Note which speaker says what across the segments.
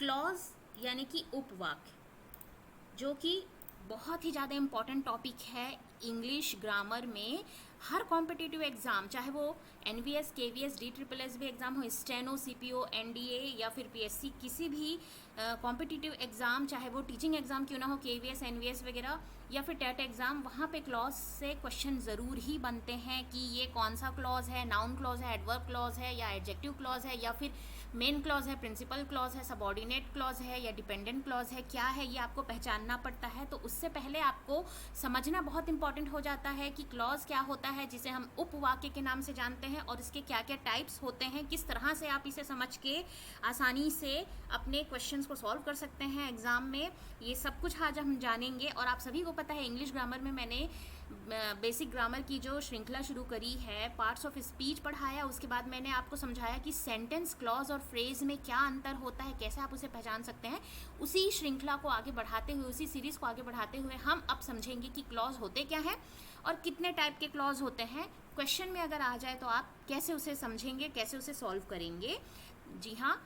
Speaker 1: Clause यानी कि उपवाक्य, जो कि बहुत ही ज़्यादा इम्पॉर्टेंट टॉपिक है इंग्लिश ग्रामर में। हर कॉम्पिटिटिव एग्ज़ाम, चाहे वो एनवीएस, केवीएस, DSSS भी एग्ज़ाम हो, स्टेनो, सीपीओ, एनडीए या फिर पीएससी, किसी भी कॉम्पिटिटिव एग्ज़ाम, चाहे वो टीचिंग एग्ज़ाम क्यों ना हो, केवीएस, एनवीएस वगैरह, या फिर टेट एग्ज़ाम, वहाँ पे क्लॉज से क्वेश्चन ज़रूर ही बनते हैं कि ये कौन सा क्लॉज है, नाउन क्लॉज है, एडवर्ब क्लॉज है, या एडजेक्टिव क्लॉज है, या फिर मेन क्लॉज है, प्रिंसिपल क्लॉज है, सबऑर्डिनेट क्लॉज है, या डिपेंडेंट क्लॉज है, क्या है ये आपको पहचानना पड़ता है। तो उससे पहले आपको समझना बहुत इंपॉर्टेंट हो जाता है कि क्लॉज क्या होता है, जिसे हम उपवाक्य के नाम से जानते हैं, और इसके क्या क्या टाइप्स होते हैं, किस तरह से आप इसे समझ के आसानी से अपने क्वेश्चंस को सॉल्व कर सकते हैं एग्जाम में। ये सब कुछ आज हम जानेंगे। और आप सभी को पता है इंग्लिश ग्रामर में मैंने बेसिक ग्रामर की जो श्रृंखला शुरू करी है, पार्ट्स ऑफ स्पीच पढ़ाया, उसके बाद मैंने आपको समझाया कि सेंटेंस, क्लॉज और फ्रेज में क्या अंतर होता है, कैसे आप उसे पहचान सकते हैं। उसी श्रृंखला को आगे बढ़ाते हुए, उसी सीरीज़ को आगे बढ़ाते हुए हम अब समझेंगे कि क्लॉज होते क्या हैं और कितने टाइप के क्लॉज होते हैं। क्वेश्चन में अगर आ जाए तो आप कैसे उसे समझेंगे, कैसे उसे सॉल्व करेंगे। जी हाँ,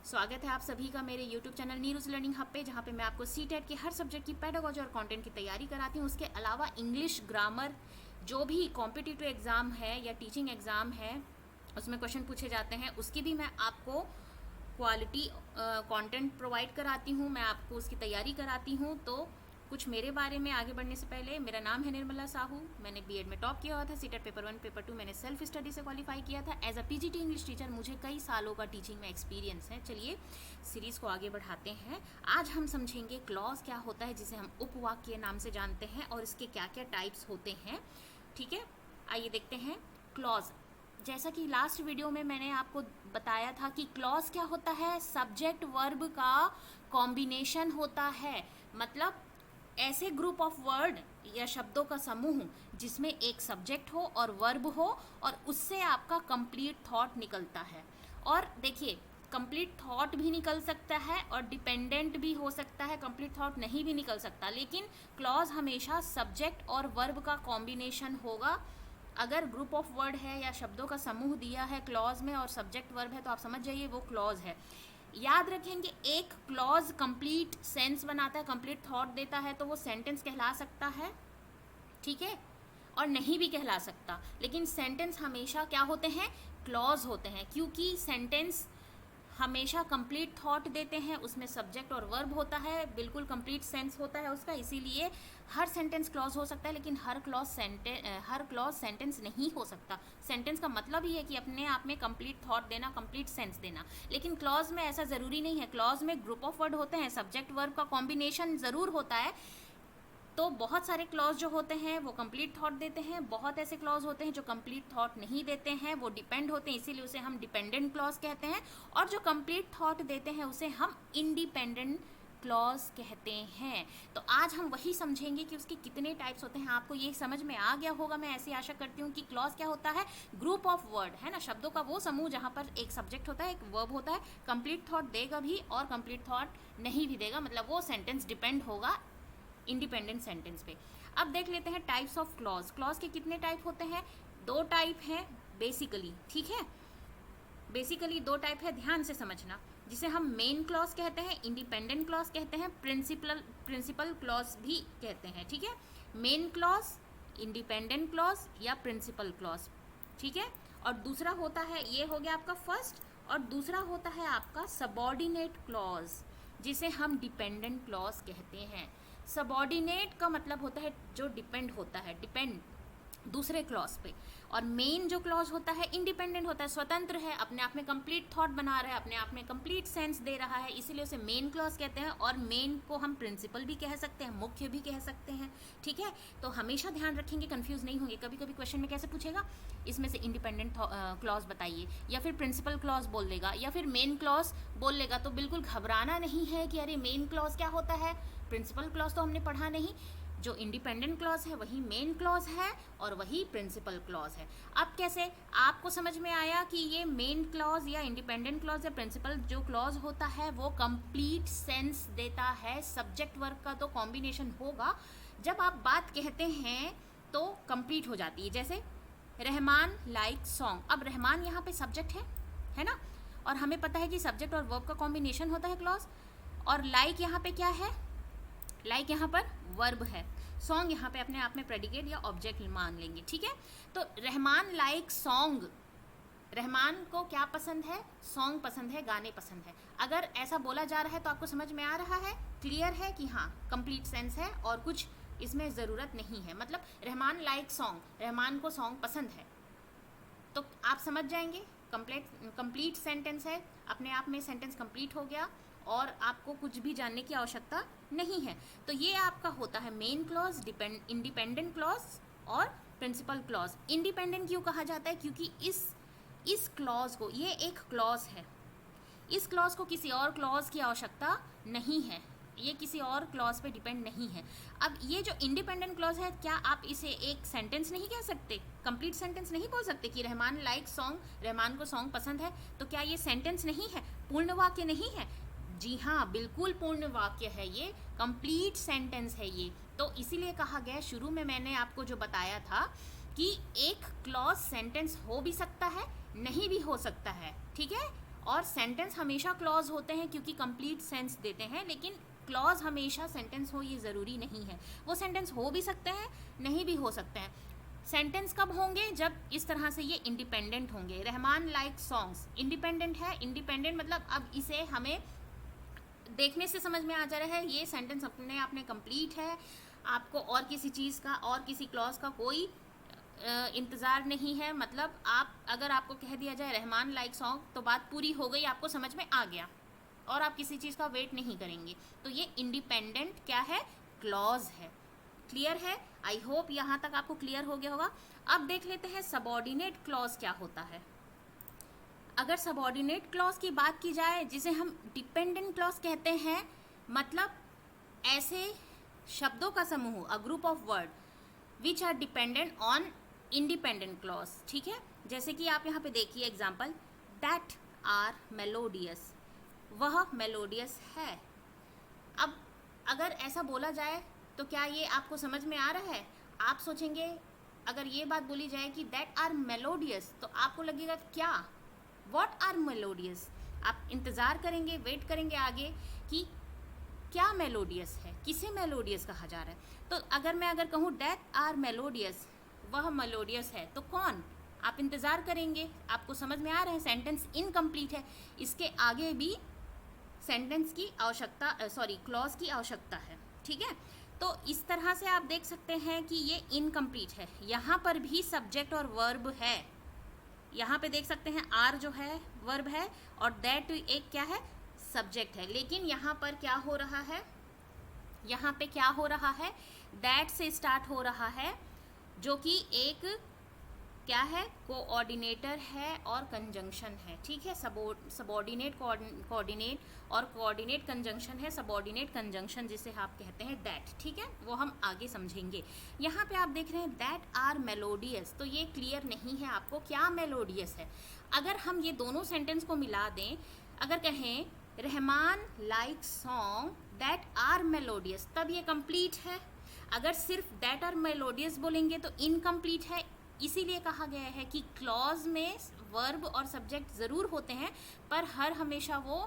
Speaker 1: स्वागत है आप सभी का मेरे YouTube चैनल नीरूज लर्निंग हब पे, जहाँ पे मैं आपको सीटेट के हर सब्जेक्ट की पेडागोजी और कंटेंट की तैयारी कराती हूँ। उसके अलावा इंग्लिश ग्रामर, जो भी कॉम्पिटिटिव एग्ज़ाम है या टीचिंग एग्ज़ाम है उसमें क्वेश्चन पूछे जाते हैं, उसकी भी मैं आपको क्वालिटी कंटेंट प्रोवाइड कराती हूँ, मैं आपको उसकी तैयारी कराती हूँ। तो कुछ मेरे बारे में आगे बढ़ने से पहले, मेरा नाम है निर्मला साहू, मैंने बीएड में टॉप किया हुआ था, सीटेट पेपर 1 पेपर 2 मैंने सेल्फ स्टडी से क्वालिफाई किया था। As a PGT English teacher मुझे कई सालों का टीचिंग में एक्सपीरियंस है। चलिए सीरीज़ को आगे बढ़ाते हैं। आज हम समझेंगे क्लॉज क्या होता है, जिसे हम उपवाक्य के नाम से जानते हैं, और इसके क्या क्या टाइप्स होते हैं। ठीक है, आइए देखते हैं क्लॉज। जैसा कि लास्ट वीडियो में मैंने आपको बताया था कि क्लॉज क्या होता है, सब्जेक्ट वर्ब का कॉम्बिनेशन होता है। मतलब ऐसे ग्रुप ऑफ वर्ड या शब्दों का समूह जिसमें एक सब्जेक्ट हो और वर्ब हो, और उससे आपका कंप्लीट थॉट निकलता है। और देखिए, कंप्लीट थॉट भी निकल सकता है और डिपेंडेंट भी हो सकता है, कंप्लीट थॉट नहीं भी निकल सकता, लेकिन क्लॉज हमेशा सब्जेक्ट और वर्ब का कॉम्बिनेशन होगा। अगर ग्रुप ऑफ वर्ड है या शब्दों का समूह दिया है क्लॉज में और सब्जेक्ट वर्ब है, तो आप समझ जाइए वो क्लॉज है। याद रखेंगे, एक क्लॉज कंप्लीट सेंस बनाता है, कंप्लीट थॉट देता है, तो वो सेंटेंस कहला सकता है, ठीक है, और नहीं भी कहला सकता। लेकिन सेंटेंस हमेशा क्या होते हैं, क्लॉज होते हैं, क्योंकि सेंटेंस हमेशा कंप्लीट थॉट देते हैं, उसमें सब्जेक्ट और वर्ब होता है, बिल्कुल कंप्लीट सेंस होता है उसका। इसीलिए हर सेंटेंस क्लॉज हो सकता है, लेकिन हर क्लॉज सेंटेंस नहीं हो सकता। सेंटेंस का मतलब ही है कि अपने आप में कंप्लीट थॉट देना, कंप्लीट सेंस देना, लेकिन क्लॉज में ऐसा ज़रूरी नहीं है। क्लॉज में ग्रुप ऑफ वर्ड होते हैं, सब्जेक्ट वर्ब का कॉम्बिनेशन ज़रूर होता है। तो बहुत सारे क्लॉज जो होते हैं वो कंप्लीट थॉट देते हैं, बहुत ऐसे क्लॉज होते हैं जो कंप्लीट थॉट नहीं देते हैं, वो डिपेंड होते हैं, इसीलिए उसे हम डिपेंडेंट क्लॉज कहते हैं। और जो कंप्लीट थॉट देते हैं उसे हम इंडिपेंडेंट क्लॉज कहते हैं। तो आज हम वही समझेंगे कि उसके कितने टाइप्स होते हैं। आपको ये समझ में आ गया होगा, मैं ऐसी आशा करती हूँ, कि क्लॉज क्या होता है, ग्रुप ऑफ वर्ड है ना, शब्दों का वो समूह जहाँ पर एक सब्जेक्ट होता है, एक वर्ब होता है, कंप्लीट थॉट देगा भी और कंप्लीट थॉट नहीं भी देगा, मतलब वो सेंटेंस डिपेंड होगा इंडिपेंडेंट सेंटेंस पे। अब देख लेते हैं टाइप्स ऑफ क्लॉज। क्लॉज के कितने टाइप होते हैं, 2 टाइप हैं बेसिकली, ठीक है। बेसिकली 2 टाइप है, ध्यान से समझना, जिसे हम मेन क्लॉज कहते हैं, इंडिपेंडेंट क्लॉज कहते हैं, प्रिंसिपल क्लॉज भी कहते हैं, ठीक है। मेन क्लॉज, इंडिपेंडेंट क्लॉज या प्रिंसिपल क्लॉज, ठीक है। और दूसरा होता है, ये हो गया आपका फर्स्ट, और दूसरा होता है आपका सबऑर्डिनेट क्लॉज, जिसे हम डिपेंडेंट क्लॉज कहते हैं। सबऑर्डिनेट का मतलब होता है जो डिपेंड होता है, डिपेंड दूसरे क्लॉज पे। और मेन जो क्लॉज होता है इंडिपेंडेंट होता है, स्वतंत्र है, अपने आप में कंप्लीट थॉट बना रहा है, अपने आप में कंप्लीट सेंस दे रहा है, इसीलिए उसे मेन क्लॉज कहते हैं। और मेन को हम प्रिंसिपल भी कह सकते हैं, मुख्य भी कह सकते हैं, ठीक है। तो हमेशा ध्यान रखेंगे, कंफ्यूज नहीं होंगे। कभी कभी क्वेश्चन में कैसे पूछेगा, इसमें से इंडिपेंडेंट क्लॉज बताइए, या फिर प्रिंसिपल क्लॉज बोल देगा, या फिर मेन क्लॉज बोल देगा, तो बिल्कुल घबराना नहीं है कि अरे मेन क्लॉज क्या होता है, प्रिंसिपल क्लॉज तो हमने पढ़ा नहीं। जो इंडिपेंडेंट क्लॉज है वही मेन क्लॉज है और वही प्रिंसिपल क्लॉज है। अब कैसे आपको समझ में आया कि ये मेन क्लॉज या इंडिपेंडेंट क्लॉज या प्रिंसिपल जो क्लॉज होता है वो कंप्लीट सेंस देता है, सब्जेक्ट वर्ब का तो कॉम्बिनेशन होगा। जब आप बात कहते हैं तो कंप्लीट हो जाती है, जैसे रहमान लाइक सॉन्ग। अब रहमान यहाँ पे सब्जेक्ट है ना, और हमें पता है कि सब्जेक्ट और वर्ब का कॉम्बिनेशन होता है क्लॉज। और लाइक यहाँ पे क्या है, लाइक यहाँ पर वर्ब है, सॉन्ग यहाँ पे अपने आप में प्रेडिकेट या ऑब्जेक्ट मान लेंगे, ठीक है। तो रहमान लाइक सॉन्ग, रहमान को क्या पसंद है, सॉन्ग पसंद है, गाने पसंद है। अगर ऐसा बोला जा रहा है तो आपको समझ में आ रहा है, क्लियर है कि हाँ कंप्लीट सेंस है और कुछ इसमें ज़रूरत नहीं है। मतलब रहमान लाइक सॉन्ग, रहमान को सॉन्ग पसंद है, तो आप समझ जाएंगे कंप्लीट सेंटेंस है, अपने आप में सेंटेंस कंप्लीट हो गया और आपको कुछ भी जानने की आवश्यकता नहीं है। तो ये आपका होता है मेन क्लॉज, इंडिपेंडेंट क्लॉज और प्रिंसिपल क्लॉज। इंडिपेंडेंट क्यों कहा जाता है, क्योंकि इस क्लॉज को, ये एक क्लॉज है, इस क्लॉज को किसी और क्लॉज की आवश्यकता नहीं है, ये किसी और क्लॉज पे डिपेंड नहीं है। अब ये जो इंडिपेंडेंट क्लॉज है, क्या आप इसे एक सेंटेंस नहीं कह सकते, कंप्लीट सेंटेंस नहीं बोल सकते कि रहमान लाइक सॉन्ग, रहमान को सॉन्ग पसंद है, तो क्या ये सेंटेंस नहीं है, पूर्ण वाक्य नहीं है? जी हाँ, बिल्कुल पूर्ण वाक्य है, ये कंप्लीट सेंटेंस है ये। तो इसीलिए कहा गया, शुरू में मैंने आपको जो बताया था कि एक क्लॉज सेंटेंस हो भी सकता है, नहीं भी हो सकता है, ठीक है। और सेंटेंस हमेशा क्लॉज होते हैं क्योंकि कंप्लीट सेंस देते हैं, लेकिन क्लॉज हमेशा सेंटेंस हो ये ज़रूरी नहीं है। वो सेंटेंस हो भी सकते हैं, नहीं भी हो सकते हैं। सेंटेंस कब होंगे, जब इस तरह से ये इंडिपेंडेंट होंगे। रहमान लाइक सॉन्ग्स इंडिपेंडेंट है, इंडिपेंडेंट मतलब अब इसे हमें देखने से समझ में आ जा रहा है ये सेंटेंस अपने आप में कंप्लीट है, आपको और किसी चीज़ का और किसी क्लॉज का कोई इंतज़ार नहीं है। मतलब आप, अगर आपको कह दिया जाए रहमान लाइक सॉन्ग, तो बात पूरी हो गई, आपको समझ में आ गया और आप किसी चीज़ का वेट नहीं करेंगे। तो ये इंडिपेंडेंट क्या है, क्लॉज है। क्लियर है? आई होप यहाँ तक आपको क्लियर हो गया होगा। अब देख लेते हैं सबऑर्डिनेट क्लॉज क्या होता है। अगर सबऑर्डिनेट क्लॉज की बात की जाए, जिसे हम डिपेंडेंट क्लॉज कहते हैं, मतलब ऐसे शब्दों का समूह, a group of word which are dependent on independent clause, ठीक है। जैसे कि आप यहाँ पे देखिए एग्जाम्पल, दैट आर मेलोडियस, वह मेलोडियस है। अब अगर ऐसा बोला जाए तो क्या ये आपको समझ में आ रहा है? आप सोचेंगे, अगर ये बात बोली जाए कि दैट आर मेलोडियस, तो आपको लगेगा क्या, व्हाट आर मेलोडियस। आप इंतज़ार करेंगे, वेट करेंगे आगे कि क्या मेलोडियस है, किसे मेलोडियस कहा जा रहा है। तो अगर कहूँ दैट आर मेलोडियस, वह मेलोडियस है, तो कौन, आप इंतज़ार करेंगे। आपको समझ में आ रहा है सेंटेंस इनकम्प्लीट है, इसके आगे भी सेंटेंस की आवश्यकता, क्लॉज की आवश्यकता है, ठीक है। तो इस तरह से आप देख सकते हैं कि ये इनकम्प्लीट है। यहाँ पर भी सब्जेक्ट और वर्ब है, यहाँ पे देख सकते हैं आर जो है वर्ब है और दैट एक क्या है, सब्जेक्ट है। लेकिन यहाँ पर क्या हो रहा है, यहाँ पे क्या हो रहा है, दैट से स्टार्ट हो रहा है, जो कि एक क्या है, कोऑर्डिनेटर है और कंजंक्शन है, ठीक है। सबऑर्डिनेट कोऑर्डिनेट और कोऑर्डिनेट कंजंक्शन है, सबऑर्डिनेट कंजंक्शन जिसे आप कहते हैं दैट, ठीक है, वो हम आगे समझेंगे। यहाँ पे आप देख रहे हैं दैट आर मेलोडियस, तो ये क्लियर नहीं है आपको क्या मेलोडियस है। अगर हम ये दोनों सेंटेंस को मिला दें, अगर कहें Rahman like song that are melodious, तब ये कंप्लीट है। अगर सिर्फ दैट आर मेलोडियस बोलेंगे तो इनकम्प्लीट है। इसीलिए कहा गया है कि क्लॉज में वर्ब और सब्जेक्ट ज़रूर होते हैं, पर हर हमेशा वो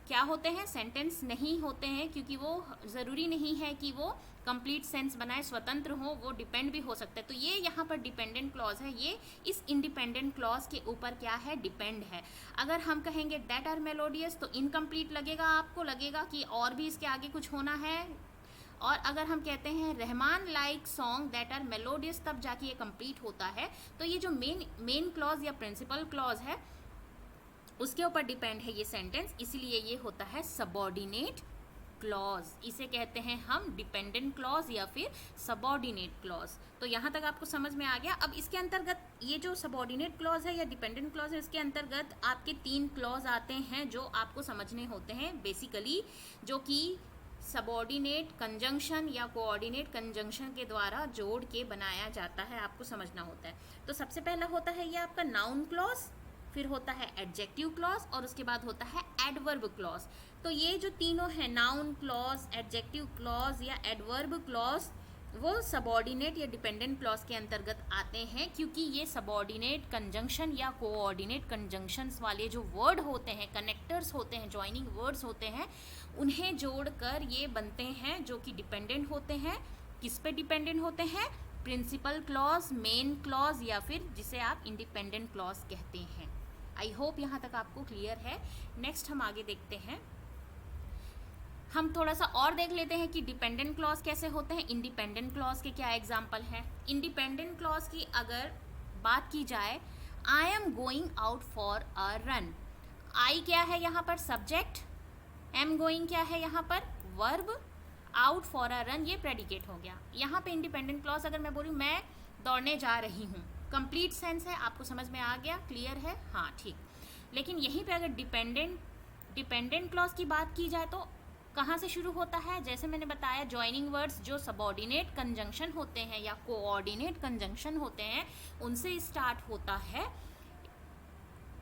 Speaker 1: क्या होते हैं, सेंटेंस नहीं होते हैं, क्योंकि वो ज़रूरी नहीं है कि वो कंप्लीट सेंस बनाए, स्वतंत्र हो, वो डिपेंड भी हो सकता है। तो ये यहाँ पर डिपेंडेंट क्लॉज है, ये इस इंडिपेंडेंट क्लॉज के ऊपर क्या है, डिपेंड है। अगर हम कहेंगे दैट आर मेलोडियस तो इनकम्प्लीट लगेगा, आपको लगेगा कि और भी इसके आगे कुछ होना है। और अगर हम कहते हैं Rahman like song that are melodious, तब जाके ये कंप्लीट होता है। तो ये जो मेन क्लॉज या प्रिंसिपल क्लॉज है, उसके ऊपर डिपेंड है ये सेंटेंस, इसीलिए ये होता है सबऑर्डिनेट क्लॉज। इसे कहते हैं हम डिपेंडेंट क्लॉज या फिर सबऑर्डिनेट क्लॉज। तो यहाँ तक आपको समझ में आ गया। अब इसके अंतर्गत ये जो सबऑर्डिनेट क्लॉज है या डिपेंडेंट क्लॉज है, इसके अंतर्गत आपके 3 क्लॉज आते हैं जो आपको समझने होते हैं बेसिकली, जो कि सबऑर्डिनेट कंजंक्शन या कोऑर्डिनेट कंजंक्शन के द्वारा जोड़ के बनाया जाता है, आपको समझना होता है। तो सबसे पहला होता है ये आपका नाउन क्लॉज, फिर होता है एडजेक्टिव क्लॉज और उसके बाद होता है एडवर्ब क्लॉज। तो ये जो तीनों है, नाउन क्लॉज, एडजेक्टिव क्लॉज या एडवर्ब क्लॉज, वो सबॉर्डिनेट या डिपेंडेंट क्लॉज के अंतर्गत आते हैं, क्योंकि ये सबॉर्डिनेट कंजंक्शन या कोऑर्डिनेट कंजंक्शंस वाले जो वर्ड होते हैं, कनेक्टर्स होते हैं, जॉइनिंग वर्ड्स होते हैं, उन्हें जोड़कर ये बनते हैं जो कि डिपेंडेंट होते हैं। किस पे डिपेंडेंट होते हैं? प्रिंसिपल क्लॉज, मेन क्लॉज, या फिर जिसे आप इंडिपेंडेंट क्लॉज कहते हैं। आई होप यहाँ तक आपको क्लियर है। नेक्स्ट हम आगे देखते हैं। हम थोड़ा सा और देख लेते हैं कि डिपेंडेंट क्लॉज कैसे होते हैं, इंडिपेंडेंट क्लॉज के क्या एग्जाम्पल हैं। इंडिपेंडेंट क्लॉज की अगर बात की जाए, I am going out for a run. I क्या है यहाँ पर? सब्जेक्ट। एम गोइंग क्या है यहाँ पर? Verb. Out for a run ये प्रेडिकेट हो गया। यहाँ पे इंडिपेंडेंट क्लॉज अगर मैं बोलूँ मैं दौड़ने जा रही हूँ, कंप्लीट सेंस है, आपको समझ में आ गया, क्लियर है? हाँ ठीक। लेकिन यहीं पे अगर डिपेंडेंट क्लॉज की बात की जाए तो कहाँ से शुरू होता है? जैसे मैंने बताया, जॉइनिंग वर्ड्स जो सबऑर्डिनेट कंजंक्शन होते हैं या कोऑर्डिनेट कंजंक्शन होते हैं, उनसे स्टार्ट होता है।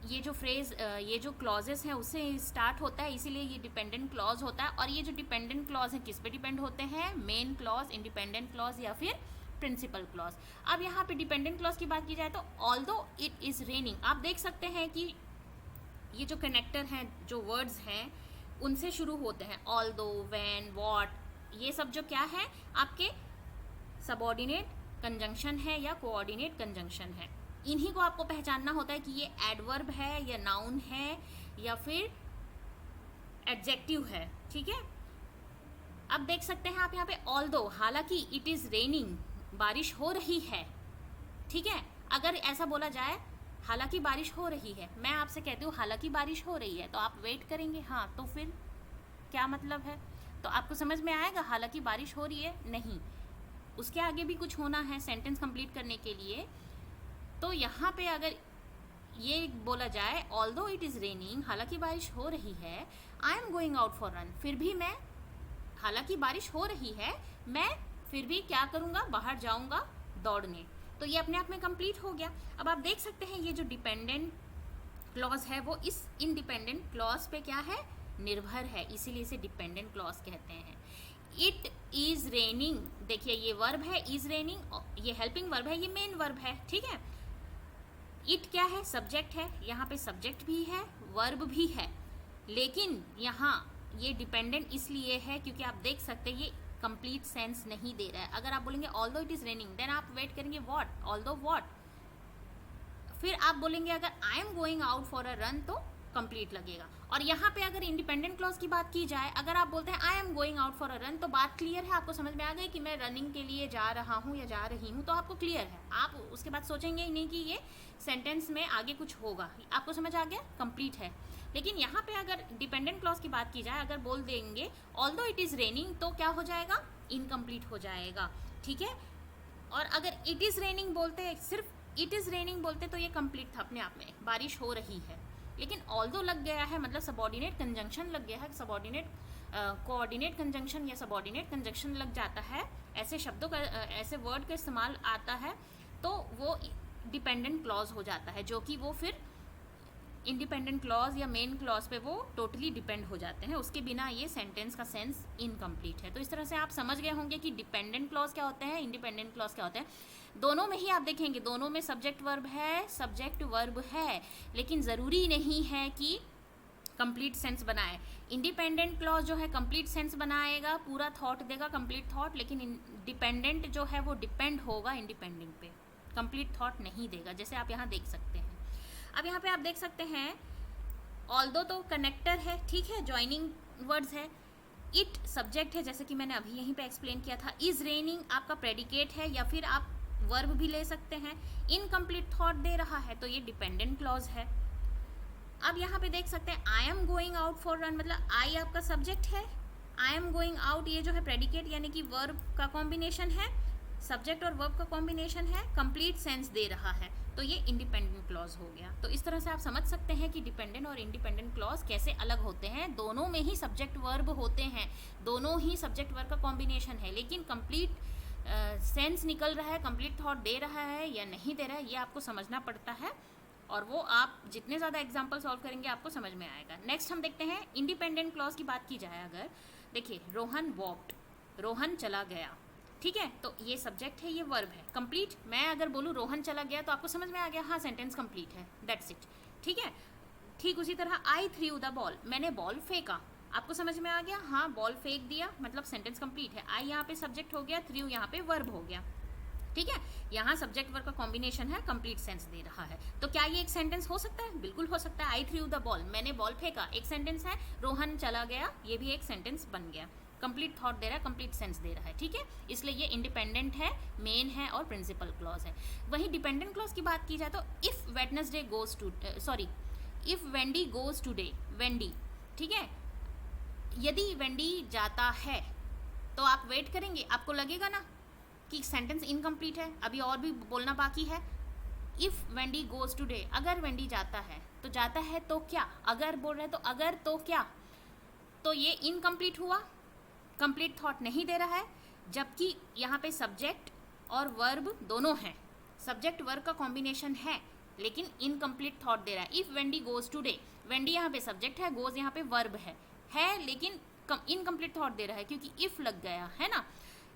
Speaker 1: ये जो फ्रेज, ये जो क्लॉजेस हैं उससे स्टार्ट होता है, इसीलिए ये डिपेंडेंट क्लॉज होता है। और ये जो डिपेंडेंट क्लॉज है किस पे डिपेंड होते हैं? मेन क्लॉज, इंडिपेंडेंट क्लॉज या फिर प्रिंसिपल क्लॉज। अब यहाँ पे डिपेंडेंट क्लॉज की बात की जाए तो ऑल्दो इट इज़ रेनिंग, आप देख सकते हैं कि ये जो कनेक्टर हैं, जो वर्ड्स हैं, उनसे शुरू होते हैं। ऑल्दो, व्हेन, व्हाट, ये सब जो क्या है? आपके सबऑर्डिनेट कंजंक्शन है या कोऑर्डिनेट कंजंक्शन है। इन्हीं को आपको पहचानना होता है कि ये एडवर्ब है या नाउन है या फिर एडजेक्टिव है। ठीक है, अब देख सकते हैं आप यहाँ पे ऑल्दो, हालांकि इट इज़ रेनिंग, बारिश हो रही है। ठीक है, अगर ऐसा बोला जाए हालांकि बारिश हो रही है, मैं आपसे कहती हूँ हालांकि बारिश हो रही है, तो आप वेट करेंगे, हाँ, तो फिर क्या मतलब है? तो आपको समझ में आएगा हालांकि बारिश हो रही है? नहीं, उसके आगे भी कुछ होना है सेंटेंस कंप्लीट करने के लिए। तो यहाँ पे अगर ये बोला जाए ऑल्दो इट इज़ रेनिंग, हालांकि बारिश हो रही है, आई am going out for run, फिर भी मैं, हालांकि बारिश हो रही है, मैं फिर भी क्या करूँगा? बाहर जाऊँगा दौड़ने। तो ये अपने आप में कंप्लीट हो गया। अब आप देख सकते हैं ये जो डिपेंडेंट क्लॉज है वो इस इंडिपेंडेंट क्लॉज पे क्या है? निर्भर है, इसीलिए इसे डिपेंडेंट क्लॉज कहते हैं। इट इज रेनिंग, देखिए ये वर्ब है, इज रेनिंग, ये हेल्पिंग वर्ब है, ये मेन वर्ब है। ठीक है, इट क्या है? सब्जेक्ट है, यहाँ पे सब्जेक्ट भी है, वर्ब भी है, लेकिन यहाँ ये डिपेंडेंट इसलिए है क्योंकि आप देख सकते हैं ये कंप्लीट सेंस नहीं दे रहा है। अगर आप बोलेंगे although it is raining, then आप वेट करेंगे व्हाट? Although what? फिर आप बोलेंगे अगर I am going out for a run तो कंप्लीट लगेगा। और यहाँ पे अगर इंडिपेंडेंट क्लॉज की बात की जाए, अगर आप बोलते हैं आई am going out for a run, तो बात क्लियर है, आपको समझ में आ गई कि मैं रनिंग के लिए जा रहा हूँ या जा रही हूँ, तो आपको क्लियर है, आप उसके बाद सोचेंगे ही नहीं कि ये सेंटेंस में आगे कुछ होगा, आपको समझ आ गया, कंप्लीट है। लेकिन यहाँ पे अगर डिपेंडेंट क्लॉज की बात की जाए, अगर बोल देंगे ऑल्दो इट इज़ रेनिंग, तो क्या हो जाएगा? इनकम्प्लीट हो जाएगा। ठीक है, और अगर इट इज़ रेनिंग बोलते, सिर्फ इट इज़ रेनिंग बोलते, तो ये कंप्लीट था अपने आप में, बारिश हो रही है। लेकिन ऑल्दो लग गया है, मतलब सबऑर्डिनेट कंजंक्शन लग गया है, सबऑर्डिनेट कोऑर्डिनेट कंजंक्शन या सबऑर्डिनेट कंजंक्शन लग जाता है, ऐसे शब्दों का, ऐसे वर्ड का इस्तेमाल आता है, तो वो डिपेंडेंट क्लॉज हो जाता है, जो कि वो फिर इंडिपेंडेंट क्लॉज या मेन क्लॉज पे वो टोटली डिपेंड हो जाते हैं, उसके बिना ये सेंटेंस का सेंस इनकम्प्लीट है। तो इस तरह से आप समझ गए होंगे कि डिपेंडेंट क्लॉज क्या होते हैं, इंडिपेंडेंट क्लॉज क्या होते हैं। दोनों में ही आप देखेंगे, दोनों में सब्जेक्ट वर्ब है, सब्जेक्ट वर्ब है, लेकिन ज़रूरी नहीं है कि कंप्लीट सेंस बनाए। इंडिपेंडेंट क्लॉज जो है कंप्लीट सेंस बनाएगा, पूरा थॉट देगा, कंप्लीट थॉट, लेकिन डिपेंडेंट जो है वो डिपेंड होगा इंडिपेंडेंट पे, कंप्लीट थॉट नहीं देगा, जैसे आप यहाँ देख सकते हैं। अब यहाँ पे आप देख सकते हैं ऑल्दो तो कनेक्टर है, ठीक है, जॉइनिंग वर्ड्स है, इट सब्जेक्ट है, जैसे कि मैंने अभी यहीं पे एक्सप्लेन किया था, इज रेनिंग आपका प्रेडिकेट है, या फिर आप वर्ब भी ले सकते हैं, इनकम्प्लीट थॉट दे रहा है, तो ये डिपेंडेंट क्लॉज है। अब यहाँ पे देख सकते हैं आई am going out for run, मतलब आई आपका सब्जेक्ट है, आई एम गोइंग आउट ये जो है प्रेडिकेट यानी कि वर्ब का कॉम्बिनेशन है, सब्जेक्ट और वर्ब का कॉम्बिनेशन है, कंप्लीट सेंस दे रहा है, तो ये इंडिपेंडेंट क्लॉज हो गया। तो इस तरह से आप समझ सकते हैं कि डिपेंडेंट और इंडिपेंडेंट क्लॉज कैसे अलग होते हैं। दोनों में ही सब्जेक्ट वर्ब होते हैं, दोनों ही सब्जेक्ट वर्ब का कॉम्बिनेशन है, लेकिन कंप्लीट सेंस निकल रहा है, कंप्लीट थॉट दे रहा है या नहीं दे रहा है, ये आपको समझना पड़ता है, और वो आप जितने ज़्यादा एग्जाम्पल सॉल्व करेंगे आपको समझ में आएगा। नेक्स्ट हम देखते हैं इंडिपेंडेंट क्लॉज की बात की जाए, अगर देखिए रोहन वॉक्ड, रोहन चला गया, ठीक है, तो ये सब्जेक्ट है, ये वर्ब है। कंप्लीट, मैं अगर बोलूँ रोहन चला गया तो आपको समझ में आ गया, हाँ सेंटेंस कंप्लीट है, दैट्स इट। ठीक है, ठीक उसी तरह आई थ्रू द बॉल, मैंने बॉल फेंका, आपको समझ में आ गया, हाँ बॉल फेंक दिया, मतलब सेंटेंस कंप्लीट है। आई यहाँ पे सब्जेक्ट हो गया, थ्रू यहाँ पे वर्ब हो गया। ठीक है, यहाँ सब्जेक्ट वर्ब का कॉम्बिनेशन है, कंप्लीट सेंस दे रहा है। तो क्या ये एक सेंटेंस हो सकता है? बिल्कुल हो सकता है। आई थ्रू द बॉल, मैंने बॉल फेंका, एक सेंटेंस है। रोहन चला गया, ये भी एक सेंटेंस बन गया। कंप्लीट थॉट दे रहा है, कंप्लीट सेंस दे रहा है। ठीक है, इसलिए ये इंडिपेंडेंट है, मेन है और प्रिंसिपल क्लॉज है। वहीं डिपेंडेंट क्लॉज की बात की जाए तो if Wednesday goes to if Wendy goes today, Wendy, ठीक है, यदि वेंडी जाता है तो आप वेट करेंगे, आपको लगेगा ना कि सेंटेंस इनकम्प्लीट है, अभी और भी बोलना बाकी है। इफ वेंडी गोज टूडे, अगर वेंडी जाता है, तो जाता है तो क्या, अगर बोल रहे तो अगर तो क्या, तो ये इनकम्प्लीट हुआ, कंप्लीट थॉट नहीं दे रहा है। जबकि यहाँ पे सब्जेक्ट और वर्ब दोनों हैं, सब्जेक्ट वर्ब का कॉम्बिनेशन है, लेकिन इनकम्प्लीट थॉट दे रहा है। If Wendy goes today, Wendy यहाँ पे सब्जेक्ट है, गोज यहाँ पे वर्ब है लेकिन इनकम्प्लीट थॉट दे रहा है क्योंकि इफ लग गया है ना।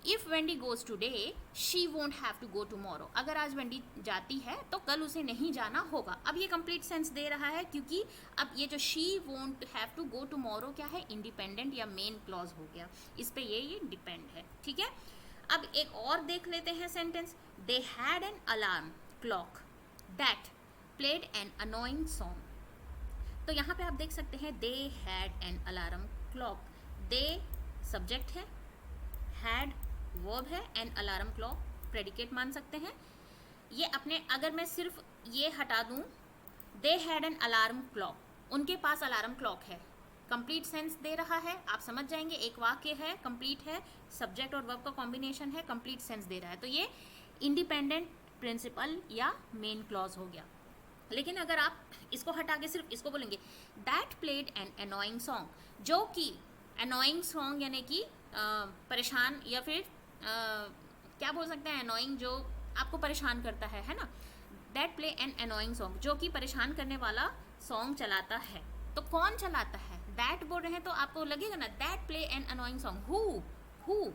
Speaker 1: If Wendy goes today she won't have to go tomorrow, अगर आज वेंडी जाती है तो कल उसे नहीं जाना होगा। अब ये कंप्लीट सेंस दे रहा है क्योंकि अब ये जो she won't have to go tomorrow क्या है, इंडिपेंडेंट या मेन क्लॉज हो गया, इस पे ये डिपेंड है। ठीक है, अब एक और देख लेते हैं sentence. They had an alarm clock that played an annoying song. तो यहाँ पे आप देख सकते हैं they had an alarm clock, they subject है, हैड वर्ब है, एन अलार्म क्लॉक प्रेडिकेट मान सकते हैं। ये अपने, अगर मैं सिर्फ ये हटा दूँ, they had an alarm clock, उनके पास अलार्म क्लॉक है, कंप्लीट सेंस दे रहा है, आप समझ जाएंगे। एक वाक्य है, कंप्लीट है, सब्जेक्ट और वर्ब का कॉम्बिनेशन है, कंप्लीट सेंस दे रहा है, तो ये इंडिपेंडेंट, प्रिंसिपल या मेन क्लॉज हो गया। लेकिन अगर आप इसको हटा के सिर्फ इसको बोलेंगे that played an annoying song, जो कि अनोइंग सॉन्ग यानी कि परेशान या फिर क्या बोल सकते हैं, अनोइंग जो आपको परेशान करता है ना। That play an annoying song, जो कि परेशान करने वाला सॉन्ग चलाता है। तो कौन चलाता है, दैट बोल रहे हैं तो आपको लगेगा ना that play an annoying song, who.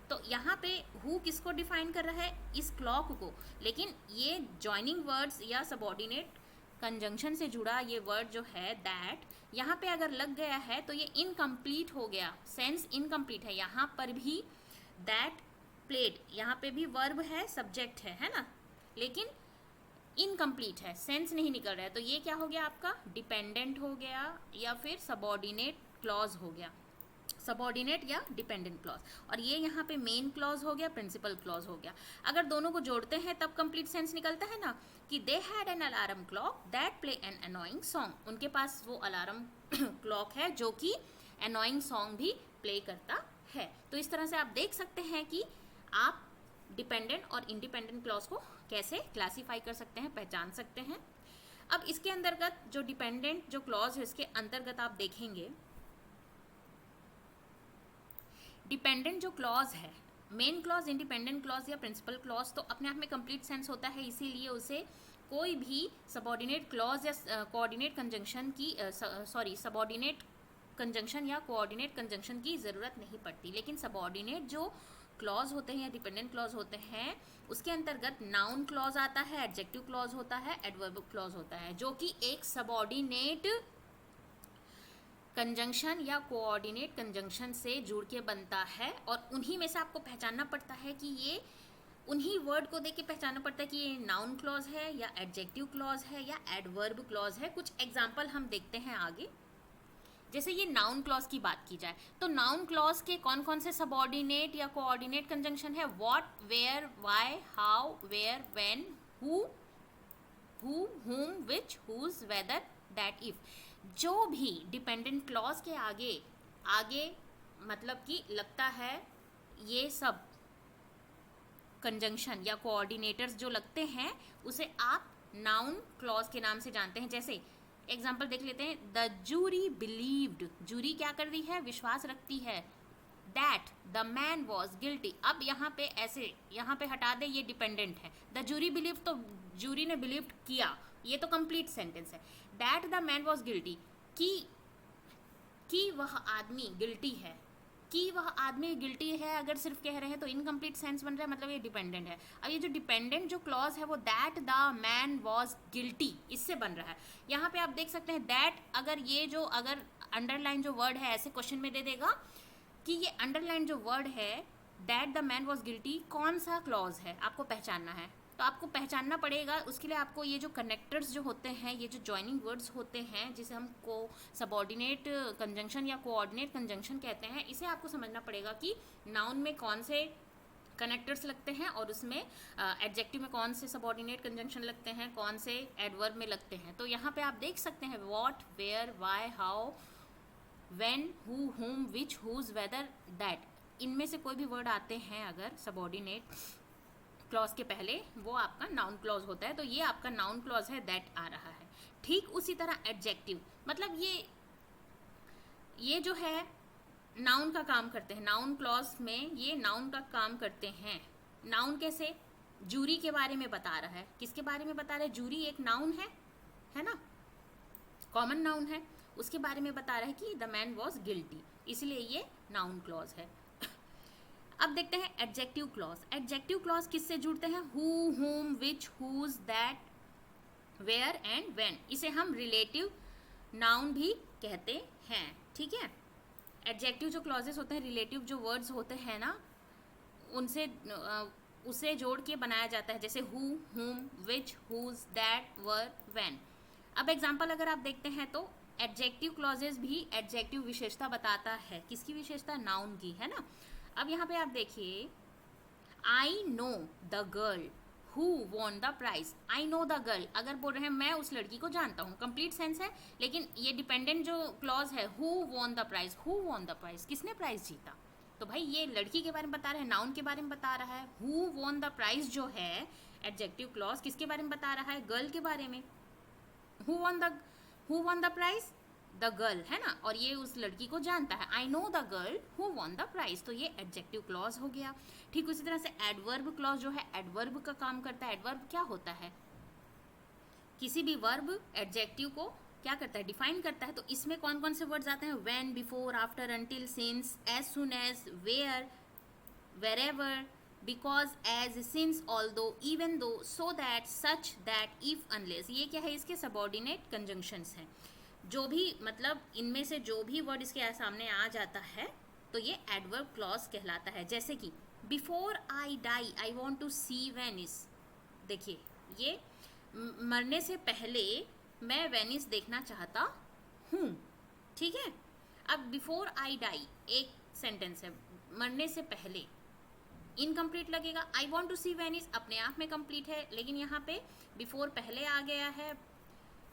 Speaker 1: तो यहाँ पे हु किसको डिफाइन कर रहा है, इस क्लॉक को। लेकिन ये जॉइनिंग वर्ड्स या सबऑर्डिनेट कंजंक्शन से जुड़ा ये वर्ड जो है दैट, यहाँ पे अगर लग गया है तो ये इनकम्प्लीट हो गया, सेंस इनकम्प्लीट है। यहाँ पर भी दैट प्लेड, यहाँ पे भी वर्ब है, सब्जेक्ट है ना, लेकिन इनकम्प्लीट है, सेंस नहीं निकल रहा है। तो ये क्या हो गया आपका, डिपेंडेंट हो गया या फिर सबऑर्डिनेट क्लॉज हो गया, सबऑर्डिनेट या डिपेंडेंट क्लॉज। और ये यहाँ पे मेन क्लॉज हो गया, प्रिंसिपल क्लॉज हो गया। अगर दोनों को जोड़ते हैं तब कंप्लीट सेंस निकलता है ना, कि they had an alarm clock that play an annoying song, उनके पास वो अलार्म क्लॉक है जो कि अनोइंग सॉन्ग भी प्ले करता है। तो इस तरह से आप देख सकते हैं कि आप डिपेंडेंट और इंडिपेंडेंट क्लॉज को कैसे क्लासीफाई कर सकते हैं, पहचान सकते हैं। अब इसके अंतर्गत जो डिपेंडेंट जो क्लॉज है, इसके अंतर्गत आप देखेंगे डिपेंडेंट जो क्लॉज है, मेन क्लॉज, इंडिपेंडेंट क्लॉज या प्रिंसिपल क्लॉज, तो अपने आप में कंप्लीट सेंस होता है, इसीलिए उसे कोई भी सबऑर्डिनेट क्लॉज या कोऑर्डिनेट कंजंक्शन की सबऑर्डिनेट कंजंक्शन या कोऑर्डिनेट कंजंक्शन की ज़रूरत नहीं पड़ती। लेकिन सबऑर्डिनेट जो क्लॉज होते हैं या डिपेंडेंट क्लॉज होते हैं, उसके अंतर्गत नाउन क्लॉज आता है, एडजेक्टिव क्लॉज होता है, एडवर्ब क्लॉज होता है, जो कि एक सबऑर्डिनेट कंजंक्शन या कोऑर्डिनेट कंजंक्शन से जुड़ के बनता है। और उन्हीं में से आपको पहचानना पड़ता है कि ये, उन्हीं वर्ड को देख के पहचानना पड़ता है कि ये नाउन क्लॉज है या एडजेक्टिव क्लॉज है या एडवर्ब क्लॉज है। कुछ एग्जाम्पल हम देखते हैं आगे। जैसे ये नाउन क्लॉज की बात की जाए तो नाउन क्लॉज के कौन कौन से सबऑर्डिनेट या कोऑर्डिनेट कंजंक्शन है, what, where, why, how, where, when, who, whom, which, whose, whether, that, if। जो भी डिपेंडेंट क्लॉज के आगे मतलब कि लगता है, ये सब कंजंक्शन या कोऑर्डिनेटर्स जो लगते हैं उसे आप नाउन क्लॉज के नाम से जानते हैं। जैसे एग्जाम्पल देख लेते हैं, द जूरी बिलीव्ड, जूरी क्या कर रही है, विश्वास रखती है, that the man was guilty. अब यहाँ पे ऐसे, यहाँ पे हटा दे, ये डिपेंडेंट है। द जूरी बिलीव, तो जूरी ने बिलीव किया, ये तो कंप्लीट सेंटेंस है। That the man was guilty, कि वह आदमी गिल्टी है, कि वह आदमी गिल्टी है अगर सिर्फ कह रहे हैं तो इनकम्प्लीट सेंस बन रहा है, मतलब ये डिपेंडेंट है। अब ये जो डिपेंडेंट जो क्लॉज है वो that the man was guilty, इससे बन रहा है। यहाँ पे आप देख सकते हैं दैट, अगर ये जो अगर अंडरलाइन जो वर्ड है ऐसे क्वेश्चन में दे देगा कि ये अंडरलाइन जो वर्ड है that the man was guilty कौन सा क्लॉज है, आपको पहचानना है। तो आपको पहचानना पड़ेगा, उसके लिए आपको ये जो कनेक्टर्स जो होते हैं, ये जो जॉइनिंग वर्ड्स होते हैं जिसे हम को सबऑर्डिनेट कंजंक्शन या कोऑर्डिनेट कंजंक्शन कहते हैं, इसे आपको समझना पड़ेगा कि नाउन में कौन से कनेक्टर्स लगते हैं और उसमें एडजेक्टिव में कौन से सबऑर्डिनेट कंजंक्शन लगते हैं, कौन से एडवर्ब में लगते हैं। तो यहाँ पे आप देख सकते हैं what, where, why, how, when, who, whom, which, whose, weather, that, इनमें से कोई भी वर्ड आते हैं अगर सबऑर्डिनेट क्लॉज के पहले, वो आपका नाउन क्लॉज होता है। तो ये आपका नाउन क्लॉज है, दैट आ रहा है। ठीक उसी तरह एडजेक्टिव, मतलब ये जो है नाउन का काम करते हैं, नाउन क्लॉज में ये नाउन का काम करते हैं। नाउन कैसे, जूरी के बारे में बता रहा है, किसके बारे में बता रहा है, जूरी एक नाउन है ना, कॉमन नाउन है, उसके बारे में बता रहा है कि द मैन वॉज गिल्टी, इसलिए ये नाउन क्लॉज है। अब देखते हैं एडजेक्टिव क्लॉज। एडजेक्टिव क्लॉज किससे जुड़ते हैं, who, whom, which, whose, that, where and when, इसे हम रिलेटिव नाउन भी कहते हैं। ठीक है, एडजेक्टिव जो क्लॉजेस होते हैं, रिलेटिव जो वर्ड्स होते हैं ना, उनसे उसे जोड़ के बनाया जाता है, जैसे who, whom, which, whose, that, were, when. अब एग्जाम्पल अगर आप देखते हैं तो एडजेक्टिव क्लॉजेस भी एडजेक्टिव विशेषता बताता है, किसकी विशेषता, नाउन की, है ना। अब यहाँ पे आप देखिए, I know the girl who won the prize, I know the girl, अगर बोल रहे हैं मैं उस लड़की को जानता हूँ, कंप्लीट सेंस है, लेकिन ये डिपेंडेंट जो क्लॉज है, who won the prize, who won the prize, किसने प्राइज जीता, तो भाई ये लड़की के बारे में बता रहा है, नाउन के बारे में बता रहा है। हु वॉन द प्राइज जो है एडजेक्टिव क्लॉज किसके बारे में बता रहा है, गर्ल के बारे में। Who won the prize, the girl, है ना, और ये उस लड़की को जानता है, I know the girl who won the prize, तो ये एडजेक्टिव क्लॉज हो गया। ठीक उसी तरह से एडवर्ब क्लॉज जो है एडवर्ब का काम करता है। एडवर्ब क्या होता है, किसी भी वर्ब एडजेक्टिव को क्या करता है, डिफाइन करता है। तो इसमें कौन कौन से वर्ड्स आते हैं, when, before, after, until, since, as soon as, where, wherever, because, as, since, although, even though, so that, such, that, if, unless, ये क्या है, इसके सबऑर्डिनेट कंजंक्शंस हैं। जो भी मतलब इनमें से जो भी वर्ड इसके सामने आ जाता है तो ये एडवर्ब क्लॉज कहलाता है। जैसे कि before I die I want to see Venice, देखिए ये मरने से पहले मैं वेनिस देखना चाहता हूँ। ठीक है, अब बिफोर आई डाई एक सेंटेंस है, मरने से पहले इनकम्प्लीट लगेगा, I want to see Venice अपने आप में कंप्लीट है, लेकिन यहाँ पे बिफोर पहले आ गया है।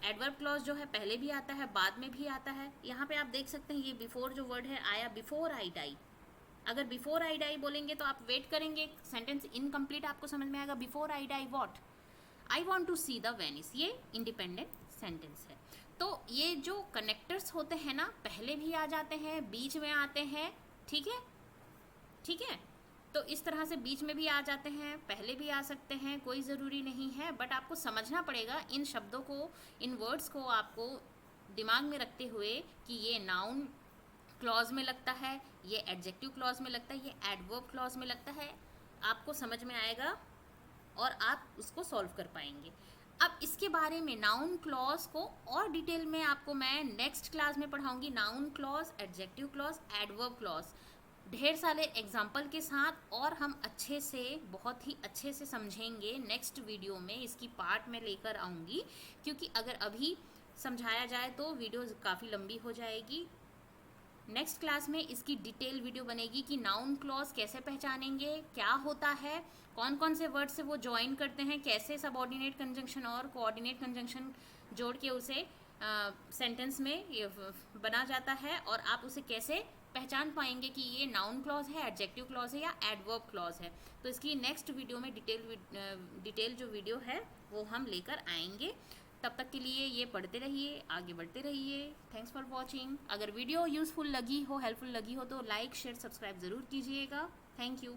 Speaker 1: एडवर्ब क्लॉज जो है पहले भी आता है, बाद में भी आता है। यहाँ पे आप देख सकते हैं ये बिफोर जो वर्ड है आया बिफोर आई डाई। अगर बिफोर आई डाई बोलेंगे तो आप वेट करेंगे, सेंटेंस इनकम्प्लीट आपको समझ में आएगा। Before I die what, I want to see the Venice, ये इंडिपेंडेंट सेंटेंस है। तो ये जो कनेक्टर्स होते हैं ना, पहले भी आ जाते हैं, बीच में आते हैं। ठीक है, ठीक है, तो इस तरह से बीच में भी आ जाते हैं, पहले भी आ सकते हैं, कोई ज़रूरी नहीं है, बट आपको समझना पड़ेगा इन शब्दों को, इन वर्ड्स को आपको दिमाग में रखते हुए कि ये नाउन क्लॉज में लगता है, ये एडजेक्टिव क्लॉज में लगता है, ये एडवर्ब क्लॉज में लगता है। आपको समझ में आएगा और आप उसको सॉल्व कर पाएंगे। अब इसके बारे में नाउन क्लॉज को और डिटेल में आपको मैं नेक्स्ट क्लास में पढ़ाऊंगी। Noun clause, adjective clause, adverb clause, ढेर सारे एग्जाम्पल के साथ, और हम अच्छे से, बहुत ही अच्छे से समझेंगे। नेक्स्ट वीडियो में इसकी पार्ट में लेकर आऊँगी, क्योंकि अगर अभी समझाया जाए तो वीडियो काफ़ी लंबी हो जाएगी। नेक्स्ट क्लास में इसकी डिटेल वीडियो बनेगी कि नाउन क्लॉज कैसे पहचानेंगे, क्या होता है, कौन कौन से वर्ड से वो ज्वाइन करते हैं, कैसे सबऑर्डिनेट कंजंक्शन और कोऑर्डिनेट कंजंक्शन जोड़ के उसे सेंटेंस में बना जाता है, और आप उसे कैसे पहचान पाएंगे कि ये नाउन क्लॉज है, एडजेक्टिव क्लॉज है या एडवर्ब क्लॉज है। तो इसकी नेक्स्ट वीडियो में डिटेल जो वीडियो है वो हम लेकर आएंगे। तब तक के लिए ये पढ़ते रहिए, आगे बढ़ते रहिए। Thanks for watching. अगर वीडियो यूज़फुल लगी हो, हेल्पफुल लगी हो तो लाइक, शेयर, सब्सक्राइब ज़रूर कीजिएगा। Thank you.